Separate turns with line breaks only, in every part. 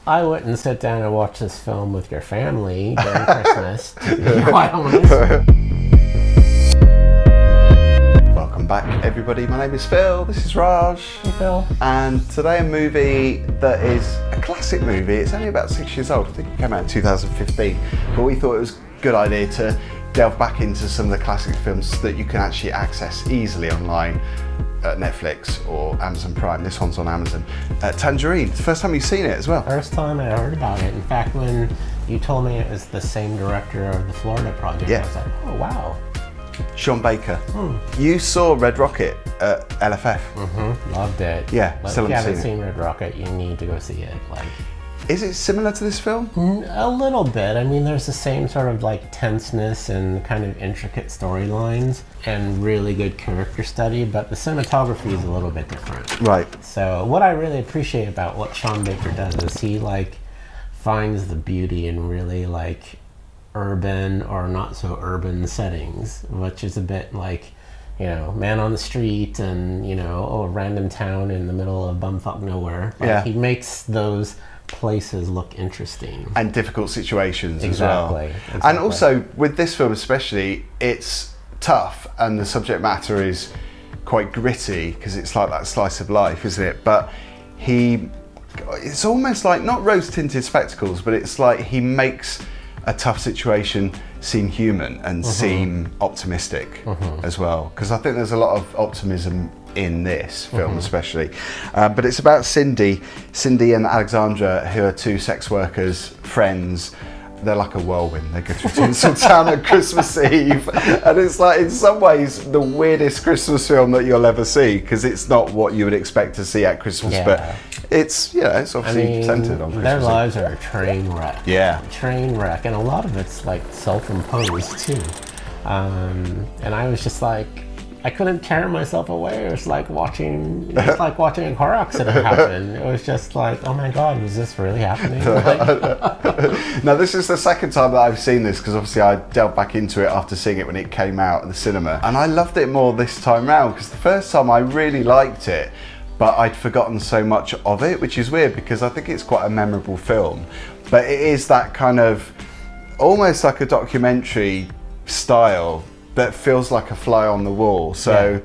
I wouldn't sit down and watch this film with your family during Christmas, to be quite honest.
Welcome back, everybody. My name is Phil. This is Raj.
Hey, Phil.
And today a movie that is a classic movie. It's only about 6 years old. I think it came out in 2015. But we thought it was a good idea to delve back into some of the classic films that you can actually access easily online at Netflix or Amazon Prime. This one's on Amazon. Tangerine. It's the first time you've seen it as well.
First time I heard about it. In fact, when you told me it was the same director of the Florida Project, I was like, oh, wow.
Sean Baker. You saw Red Rocket at LFF.
Loved it.
Yeah,
but
still
if you haven't
seen
seen Red Rocket, you need to go see it.
Is it similar to this film?
A little bit. I mean, there's the same sort of tenseness and kind of intricate storylines and really good character study, but the cinematography is a little bit different.
Right.
So what I really appreciate about what Sean Baker does is he finds the beauty in really urban or not so urban settings, which is a bit man on the street and a random town in the middle of bumfuck nowhere. He makes those places look interesting
and difficult situations
exactly.
as well. And also with this film especially, it's tough and the subject matter is quite gritty because it's like that slice of life, isn't it? But it's almost like not rose-tinted spectacles, but it's like he makes a tough situation seem human and seem optimistic as well, because I think there's a lot of optimism in this film especially, but it's about Cindy and Alexandra, who are two sex workers, friends. They're like a whirlwind. They go through Tinseltown at Christmas Eve, and it's in some ways the weirdest Christmas film that you'll ever see, because it's not what you would expect to see at Christmas, but it's it's obviously centered on Christmas.
Their lives are a train wreck.
Yeah,
train wreck, and a lot of it's self-imposed too. And I was just I couldn't tear myself away. It was like watching a car accident happen. It was just oh my God, was this really happening?
Now, this is the second time that I've seen this, because obviously I delved back into it after seeing it when it came out in the cinema. And I loved it more this time round, because the first time I really liked it, but I'd forgotten so much of it, which is weird because I think it's quite a memorable film. But it is that kind of, almost like a documentary style, that feels like a fly on the wall. So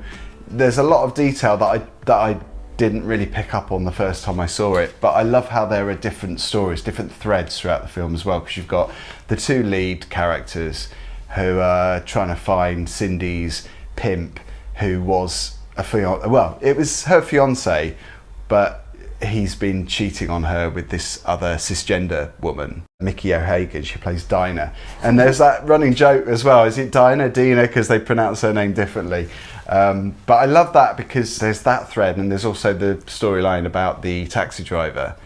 there's a lot of detail that I didn't really pick up on the first time I saw it, but I love how there are different stories, different threads throughout the film as well, because you've got the two lead characters who are trying to find Cindy's pimp, who was it was her fiance, but he's been cheating on her with this other cisgender woman, Mickey O'Hagan. She plays Dinah, and there's that running joke as well. Is it Dinah, Dina, because they pronounce her name differently? But I love that because there's that thread, and there's also the storyline about the taxi driver.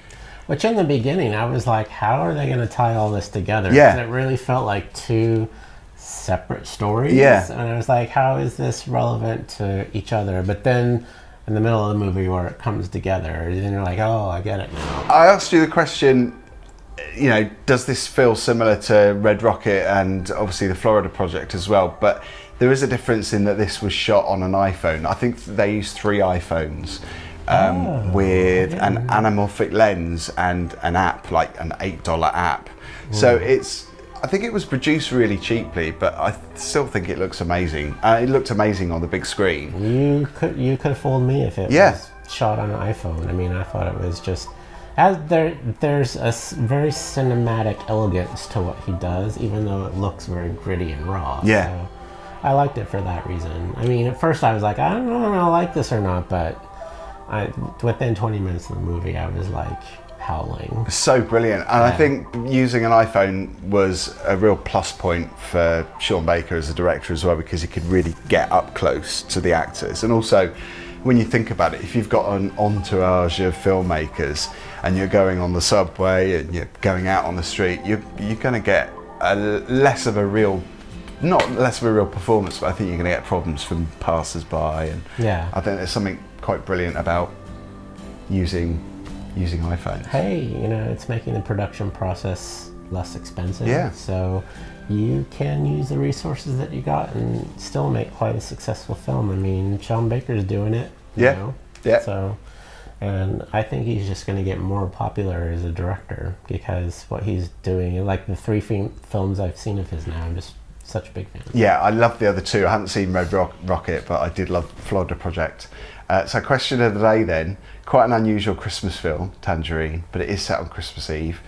Which in the beginning I was like, how are they going to tie all this together?
Yeah,
and it really felt like two separate stories.
Yeah,
and I was like, how is this relevant to each other? But then in the middle of the movie where it comes together, then you're like, oh, I get it now. I
asked you the question, does this feel similar to Red Rocket and obviously the Florida Project as well? But there is a difference in that this was shot on an iPhone. I think they used 3 iPhones with an anamorphic lens and an app, like an $8 app. So I think it was produced really cheaply, but I still think it looks amazing. It looked amazing on the big screen.
You could have fooled me if it was shot on an iPhone. I mean, I thought it was just there's a very cinematic elegance to what he does, even though it looks very gritty and raw.
Yeah.
So I liked it for that reason. I mean, at first I was like, I don't know if I like this or not, but within 20 minutes of the movie, I was howling.
So brilliant. And I think using an iPhone was a real plus point for Sean Baker as a director as well, because he could really get up close to the actors. And also, when you think about it, if you've got an entourage of filmmakers and you're going on the subway and you're going out on the street, you're going to get less of a real performance, but I think you're going to get problems from passers-by. And I think there's something quite brilliant about using iPhones.
Hey, it's making the production process less expensive.
Yeah.
So you can use the resources that you got and still make quite a successful film. I mean, Sean Baker's doing it. You know?
Yeah.
So And I think he's just going to get more popular as a director because what he's doing, like the 3 films I've seen of his now, I'm just such a big fan.
Yeah, I love the other 2. I haven't seen Red Rocket, but I did love Florida Project. So question of the day then, quite an unusual Christmas film, Tangerine, but it is set on Christmas Eve.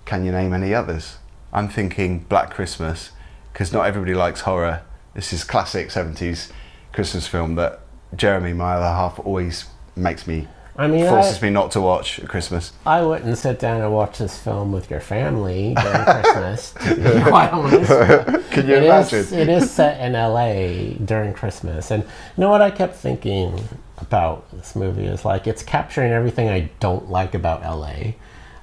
Can you name any others? I'm thinking Black Christmas, because not everybody likes horror. This is classic 70s Christmas film that Jeremy, my other half, always makes me, forces me not to watch at Christmas.
I wouldn't sit down and watch this film with your family during Christmas, to be quite honest.
Can you imagine?
It is set in LA during Christmas. And you know what I kept thinking about this movie is like, it's capturing everything I don't like about LA.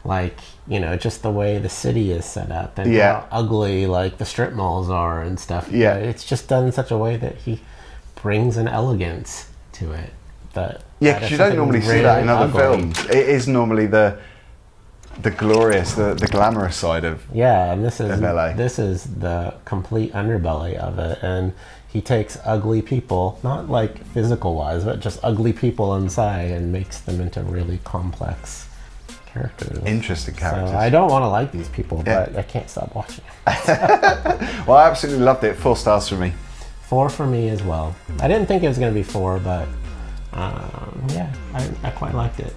Like, you know, just the way the city is set up and how ugly like the strip malls are and stuff.
Yeah.
But it's just done in such a way that he brings an elegance to it. But
yeah, because you don't normally see that in other films. It is normally the glorious, the glamorous side of
and this is the complete underbelly of it. And he takes ugly people, not like physical wise, but just ugly people inside and makes them into really complex characters.
Interesting characters.
So I don't want to like these people, but I can't stop watching them.
Well, I absolutely loved it. 4 stars for me.
4 for me as well. I didn't think it was going to be 4, but I quite liked it.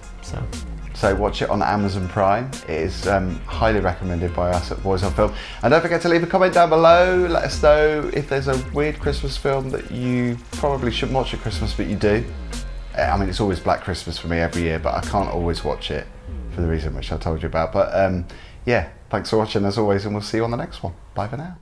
So watch it on Amazon Prime. It is highly recommended by us at Boys on Film. And don't forget to leave a comment down below. Let us know if there's a weird Christmas film that you probably shouldn't watch at Christmas, but you do. I mean, it's always Black Christmas for me every year, but I can't always watch it for the reason which I told you about. But yeah, thanks for watching as always, and we'll see you on the next one. Bye for now.